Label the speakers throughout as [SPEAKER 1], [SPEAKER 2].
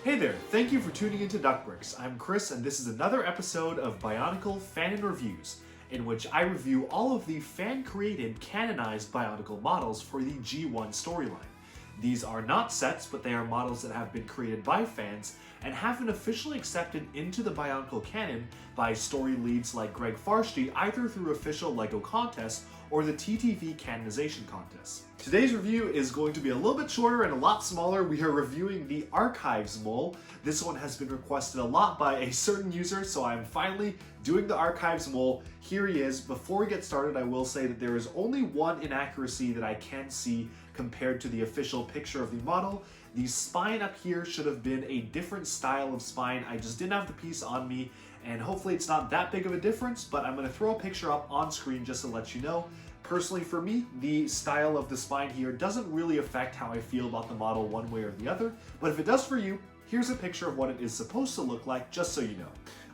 [SPEAKER 1] Hey there, thank you for tuning into Duckbricks. I'm Chris and this is another episode of Bionicle Fanon Reviews, in which I review all of the fan-created, canonized Bionicle models for the G1 storyline. These are not sets, but they are models that have been created by fans and have been officially accepted into the Bionicle canon by story leads like Greg Farshty, either through official LEGO contests or the TTV canonization contest. Today's review is going to be a little bit shorter and a lot smaller. We are reviewing the Archives mole. This one has been requested a lot by a certain user, so I'm finally doing the Archives mole. Here he is. Before we get started, I will say that there is only one inaccuracy that I can see compared to the official picture of the model. The spine up here should have been a different style of spine. I just didn't have the piece on me, and hopefully it's not that big of a difference, but I'm going to throw a picture up on screen just to let you know. Personally, for me, the style of the spine here doesn't really affect how I feel about the model one way or the other, but if it does for you, here's a picture of what it is supposed to look like, just so you know.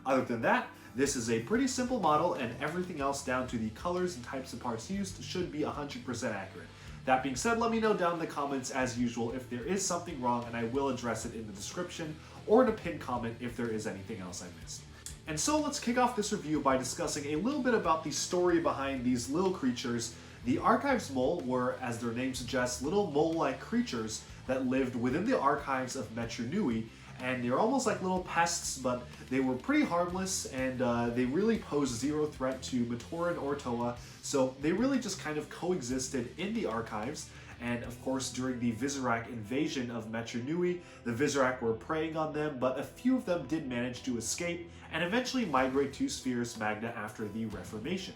[SPEAKER 1] Other than that, this is a pretty simple model, and everything else down to the colors and types of parts used should be 100% accurate. That being said, let me know down in the comments as usual if there is something wrong, and I will address it in the description or in a pinned comment if there is anything else I missed. And so let's kick off this review by discussing a little bit about the story behind these little creatures. The Archives mole were, as their name suggests, little mole-like creatures that lived within the archives of Metru Nui, and they're almost like little pests, but they were pretty harmless, and they really posed zero threat to Matoran or Toa, so they really just kind of coexisted in the archives. And of course, during the Visorak invasion of Metru Nui, the Visorak were preying on them, but a few of them did manage to escape and eventually migrate to Spherus Magna after the Reformation.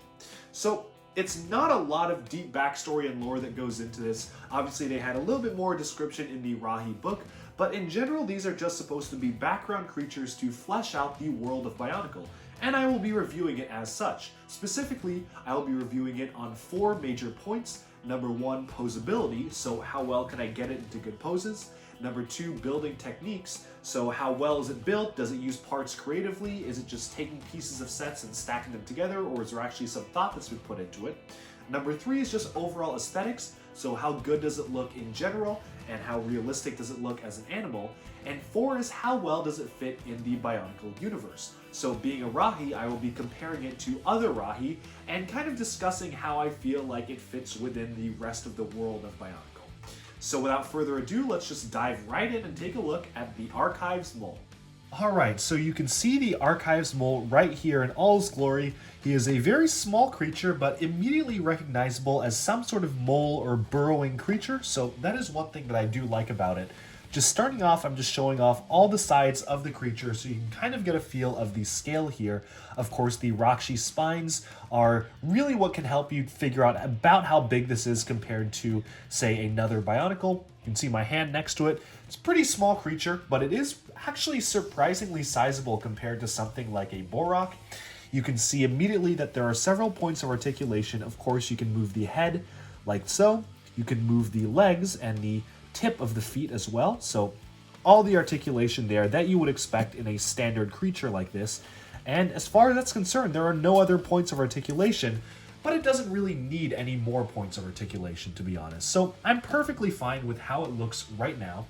[SPEAKER 1] So it's not a lot of deep backstory and lore that goes into this. Obviously, they had a little bit more description in the Rahi book, but in general, these are just supposed to be background creatures to flesh out the world of Bionicle, and I will be reviewing it as such. Specifically, I will be reviewing it on 4 major points. Number 1, posability, so how well can I get it into good poses? Number 2, building techniques, so how well is it built? Does it use parts creatively? Is it just taking pieces of sets and stacking them together, or is there actually some thought that's been put into it? Number 3 is just overall aesthetics, so how good does it look in general, and how realistic does it look as an animal? And 4 is how well does it fit in the Bionicle universe? So being a Rahi, I will be comparing it to other Rahi and kind of discussing how I feel like it fits within the rest of the world of Bionicle. So without further ado, let's just dive right in and take a look at the Archives mole. Alright, so you can see the Archives mole right here in all his glory. He is a very small creature, but immediately recognizable as some sort of mole or burrowing creature, so that is one thing that I do like about it. Just starting off, I'm just showing off all the sides of the creature so you can kind of get a feel of the scale here. Of course, the Rakshi spines are really what can help you figure out about how big this is compared to, say, another Bionicle. You can see my hand next to it. It's a pretty small creature, but it is actually surprisingly sizable compared to something like a Borak. You can see immediately that there are several points of articulation. Of course, you can move the head like so. You can move the legs and the tip of the feet as well, so all the articulation there that you would expect in a standard creature like this. And as far as that's concerned, there are no other points of articulation, but it doesn't really need any more points of articulation, to be honest. So I'm perfectly fine with how it looks right now.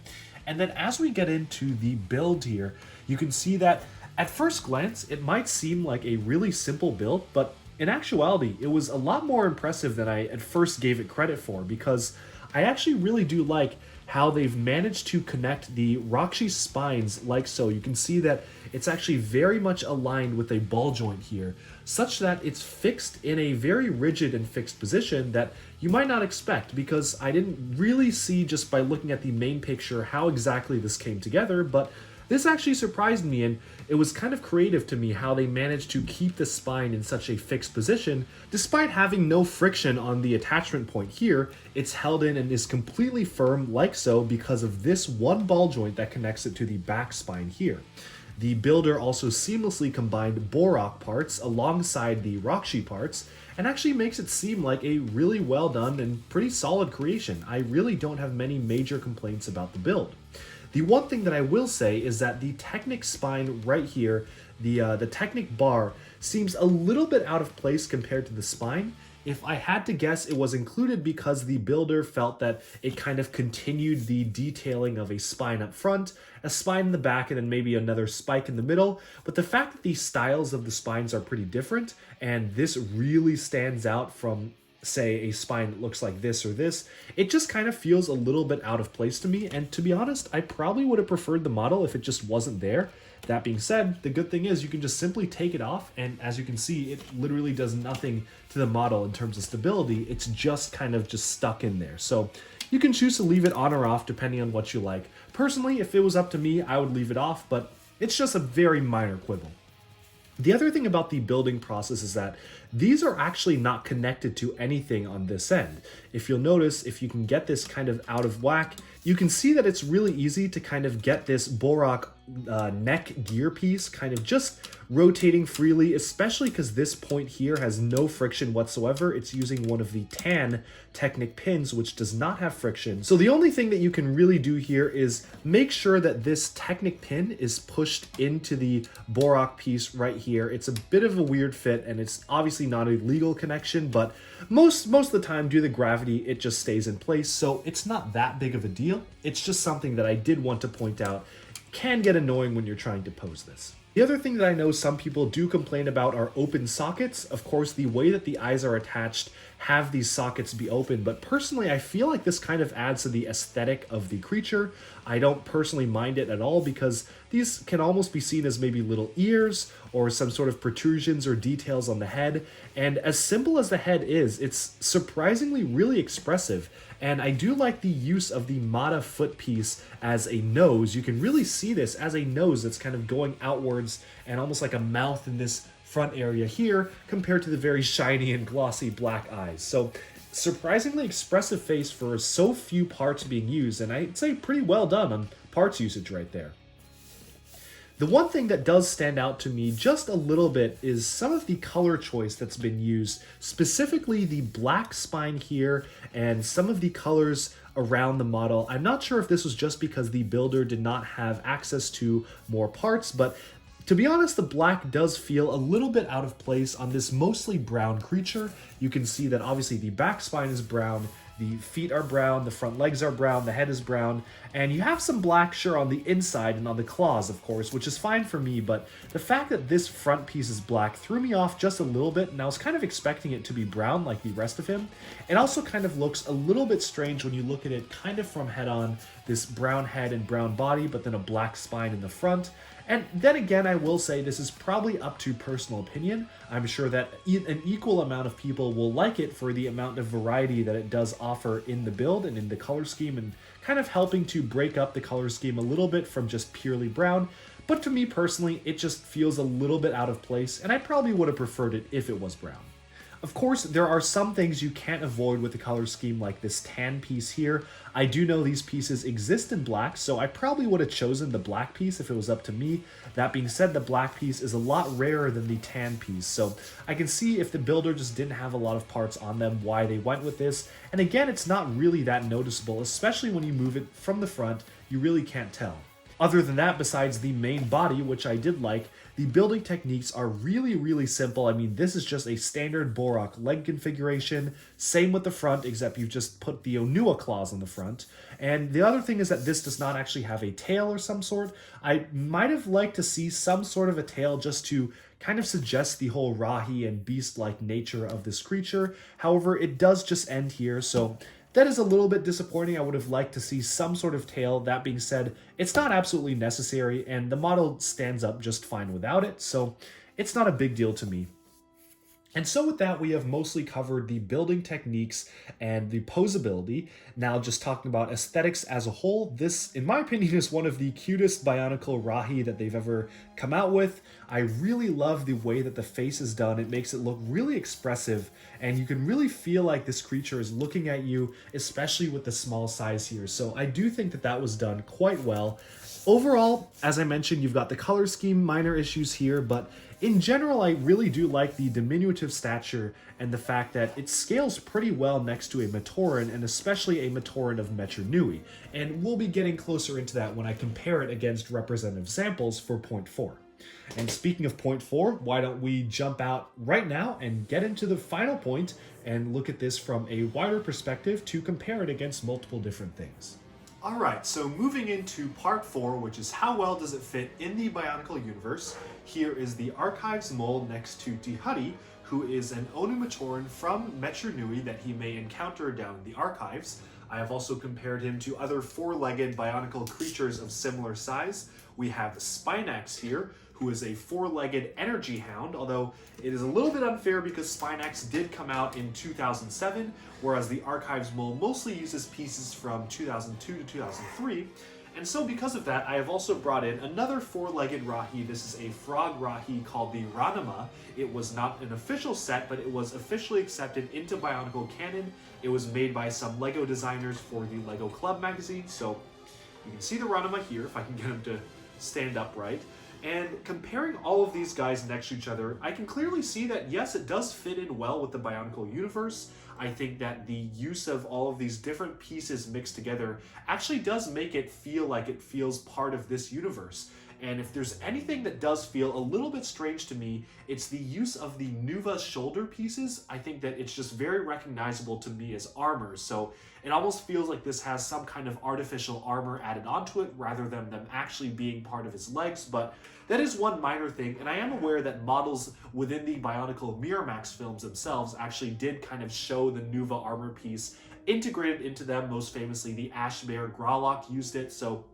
[SPEAKER 1] And then as we get into the build here, you can see that at first glance, it might seem like a really simple build, but in actuality, it was a lot more impressive than I at first gave it credit for, because I actually really do like how they've managed to connect the Rakshi spines like so. You can see that it's actually very much aligned with a ball joint here, such that it's fixed in a very rigid and fixed position that you might not expect, because I didn't really see just by looking at the main picture how exactly this came together, but this actually surprised me, and it was kind of creative to me how they managed to keep the spine in such a fixed position. Despite having no friction on the attachment point here, it's held in and is completely firm like so because of this one ball joint that connects it to the back spine here. The builder also seamlessly combined Borak parts alongside the Rakshi parts, and actually makes it seem like a really well done and pretty solid creation. I really don't have many major complaints about the build. The one thing that I will say is that the Technic spine right here, the Technic bar, seems a little bit out of place compared to the spine. if I had to guess, it was included because the builder felt that it kind of continued the detailing of a spine up front, a spine in the back, and then maybe another spike in the middle. But the fact that the styles of the spines are pretty different, and this really stands out from, say, a spine that looks like this or this, it just kind of feels a little bit out of place to me. And to be honest, I probably would have preferred the model if it just wasn't there. That being said, the good thing is you can just simply take it off, and as you can see, it literally does nothing to the model in terms of stability. It's just kind of just stuck in there. So you can choose to leave it on or off depending on what you like. Personally, if it was up to me, I would leave it off, but it's just a very minor quibble. The other thing about the building process is that these are actually not connected to anything on this end. If you'll notice, if you can get this kind of out of whack, you can see that it's really easy to kind of get this Borak neck gear piece kind of just rotating freely, especially because this point here has no friction whatsoever. It's using one of the tan Technic pins, which does not have friction. So the only thing that you can really do here is make sure that this Technic pin is pushed into the Borak piece right here. It's a bit of a weird fit, and it's obviously not a legal connection, but most of the time, due to the gravity, it just stays in place. So it's not that big of a deal. It's just something that I did want to point out. Can get annoying when you're trying to pose this. The other thing that I know some people do complain about are open sockets. Of course, the way that the eyes are attached have these sockets be open, but personally, I feel like this kind of adds to the aesthetic of the creature. I don't personally mind it at all because these can almost be seen as maybe little ears or some sort of protrusions or details on the head. And as simple as the head is, it's surprisingly really expressive. And I do like the use of the Mata foot piece as a nose. You can really see this as a nose that's kind of going outwards and almost like a mouth in this front area here compared to the very shiny and glossy black eyes. So surprisingly expressive face for so few parts being used, and I'd say pretty well done on parts usage right there. The one thing that does stand out to me just a little bit is some of the color choice that's been used, specifically the black spine here and some of the colors around the model. I'm not sure if this was just because the builder did not have access to more parts, but to be honest, the black does feel a little bit out of place on this mostly brown creature. You can see that obviously the back spine is brown, the feet are brown, the front legs are brown, the head is brown, and you have some black, sure, on the inside and on the claws, of course, which is fine for me, but the fact that this front piece is black threw me off just a little bit, and I was kind of expecting it to be brown like the rest of him. It also kind of looks a little bit strange when you look at it kind of from head on, this brown head and brown body, but then a black spine in the front. And then again, I will say this is probably up to personal opinion. I'm sure that an equal amount of people will like it for the amount of variety that it does offer in the build and in the color scheme, and kind of helping to break up the color scheme a little bit from just purely brown. But to me personally, it just feels a little bit out of place, and I probably would have preferred it if it was brown. Of course, there are some things you can't avoid with the color scheme, like this tan piece here. I do know these pieces exist in black, so I probably would have chosen the black piece if it was up to me. That being said, the black piece is a lot rarer than the tan piece, so I can see if the builder just didn't have a lot of parts on them, why they went with this. And again, it's not really that noticeable, especially when you move it from the front, you really can't tell. Other than that, besides the main body, which I did like, the building techniques are really simple. I mean, this is just a standard Borak leg configuration. Same with the front, except you've just put the Onua claws on the front. And the other thing is that this does not actually have a tail or some sort. I might have liked to see some sort of a tail just to kind of suggest the whole Rahi and beast-like nature of this creature. However, it does just end here, so that is a little bit disappointing. I would have liked to see some sort of tail. That being said, it's not absolutely necessary, and the model stands up just fine without it, so it's not a big deal to me. And so with that, we have mostly covered the building techniques and the posability. Now, just talking about aesthetics as a whole, this, in my opinion, is one of the cutest Bionicle Rahi that they've ever come out with. I really love the way that the face is done. It makes it look really expressive, and you can really feel like this creature is looking at you, especially with the small size here. So I do think that that was done quite well. Overall, as I mentioned, you've got the color scheme, minor issues here, but in general, I really do like the diminutive stature and the fact that it scales pretty well next to a Matoran, and especially a Matoran of Metru Nui. And we'll be getting closer into that when I compare it against representative samples for point 4. And speaking of point 4, why don't we jump out right now and get into the final point and look at this from a wider perspective to compare it against multiple different things. Alright, so moving into part 4, which is how well does it fit in the Bionicle universe, here is the Archives mole next to Dihari, who is an Onumatoran from Metru Nui that he may encounter down in the Archives. I have also compared him to other four-legged Bionicle creatures of similar size. We have Spinax here, who is a four-legged energy hound, although it is a little bit unfair because Spinax did come out in 2007, whereas the Archives mole mostly uses pieces from 2002 to 2003. And so because of that, I have also brought in another four-legged Rahi. This is a frog Rahi called the Ranama. It was not an official set, but it was officially accepted into Bionicle canon. It was made by some LEGO designers for the LEGO Club magazine. So you can see the Ranama here, if I can get him to stand upright. And comparing all of these guys next to each other, I can clearly see that, yes, it does fit in well with the Bionicle universe. I think that the use of all of these different pieces mixed together actually does make it feel like it feels part of this universe. And if there's anything that does feel a little bit strange to me, it's the use of the Nuva shoulder pieces. I think that it's just very recognizable to me as armor. So it almost feels like this has some kind of artificial armor added onto it rather than them actually being part of his legs. But that is one minor thing, and I am aware that models within the Bionicle Miramax films themselves actually did kind of show the Nuva armor piece integrated into them. Most famously, the Ash Bear Growlok used it, so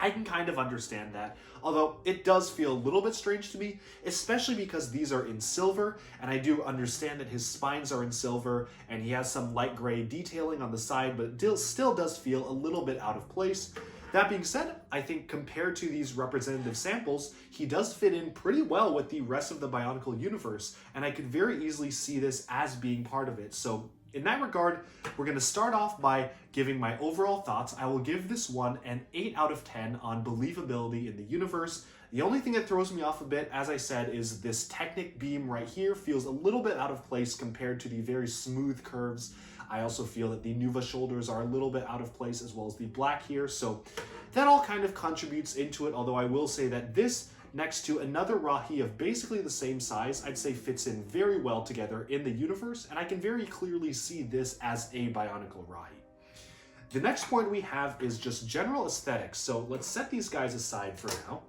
[SPEAKER 1] I can kind of understand that, although it does feel a little bit strange to me, especially because these are in silver, and I do understand that his spines are in silver, and he has some light gray detailing on the side, but it still does feel a little bit out of place. That being said, I think compared to these representative samples, he does fit in pretty well with the rest of the Bionicle universe, and I could very easily see this as being part of it. So in that regard, we're going to start off by giving my overall thoughts. I will give this one an 8 out of 10 on believability in the universe. The only thing that throws me off a bit, as I said, is this Technic beam right here feels a little bit out of place compared to the very smooth curves. I also feel that the Nuva shoulders are a little bit out of place, as well as the black here, so that all kind of contributes into it, although I will say that this next to another Rahi of basically the same size, I'd say fits in very well together in the universe, and I can very clearly see this as a Bionicle Rahi. The next point we have is just general aesthetics, so let's set these guys aside for now.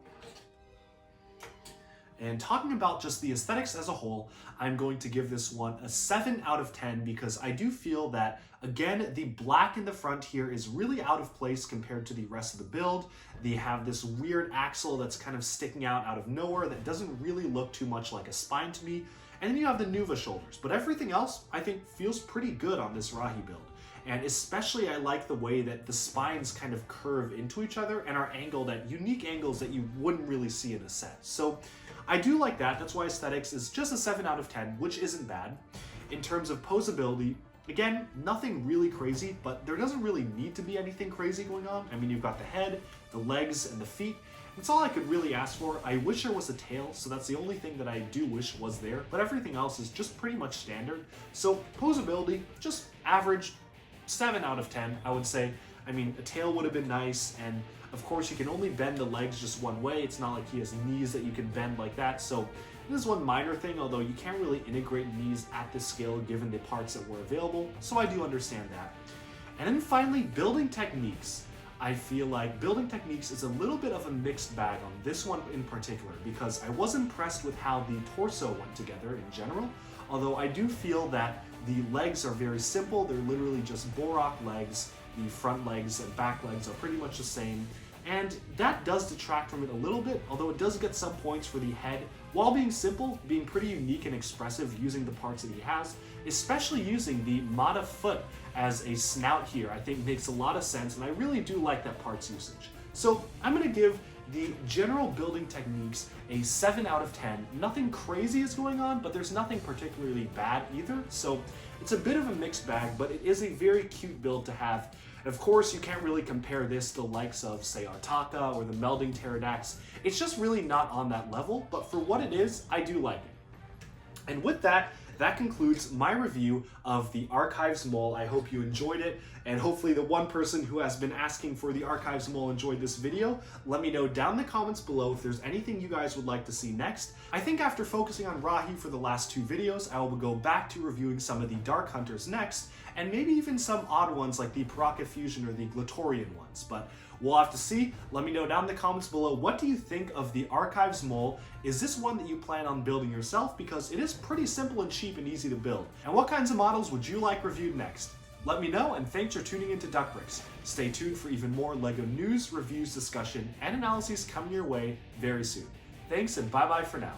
[SPEAKER 1] And talking about just the aesthetics as a whole, I'm going to give this one a 7 out of 10 because I do feel that, again, the black in the front here is really out of place compared to the rest of the build. They have this weird axle that's kind of sticking out of nowhere that doesn't really look too much like a spine to me. And then you have the Nuva shoulders, but everything else I think feels pretty good on this Rahi build. And especially I like the way that the spines kind of curve into each other and are angled at unique angles that you wouldn't really see in a set. So I do like that. That's why aesthetics is just a 7 out of 10, which isn't bad. In terms of posability, again, nothing really crazy, but there doesn't really need to be anything crazy going on. I mean, you've got the head, the legs, and the feet. That's all I could really ask for. I wish there was a tail, so that's the only thing that I do wish was there, but everything else is just pretty much standard. So posability, just average, 7 out of 10, I would say. I mean, a tail would have been nice, and of course you can only bend the legs just one way. It's not like he has knees that you can bend like that, so this is one minor thing, although you can't really integrate knees at this scale given the parts that were available, so I do understand that. And then finally, building techniques. I feel like building techniques is a little bit of a mixed bag on this one in particular, because I was impressed with how the torso went together in general, although I do feel that the legs are very simple. They're literally just Borak legs. The front legs and back legs are pretty much the same, and that does detract from it a little bit, although it does get some points for the head, while being simple, being pretty unique and expressive using the parts that he has, especially using the Mata foot as a snout here, I think makes a lot of sense, and I really do like that parts usage. So I'm going to give the general building techniques a 7 out of 10. Nothing crazy is going on, but there's nothing particularly bad either, so it's a bit of a mixed bag, but it is a very cute build to have. And of course, you can't really compare this to the likes of, say, Artaka or the Melding Pterodax. It's just really not on that level, but for what it is, I do like it. And with that, that concludes my review of the Archives Mole. I hope you enjoyed it, and hopefully the one person who has been asking for the Archives Mole enjoyed this video. Let me know down in the comments below if there's anything you guys would like to see next. I think after focusing on Rahi for the last 2 videos, I will go back to reviewing some of the Dark Hunters next, and maybe even some odd ones like the Paraka Fusion or the Glatorian ones, but we'll have to see. Let me know down in the comments below, what do you think of the Archives Mole? Is this one that you plan on building yourself? Because it is pretty simple and cheap and easy to build. And what kinds of models would you like reviewed next? Let me know, and thanks for tuning into Duckbricks. Stay tuned for even more LEGO news, reviews, discussion, and analyses coming your way very soon. Thanks, and bye-bye for now.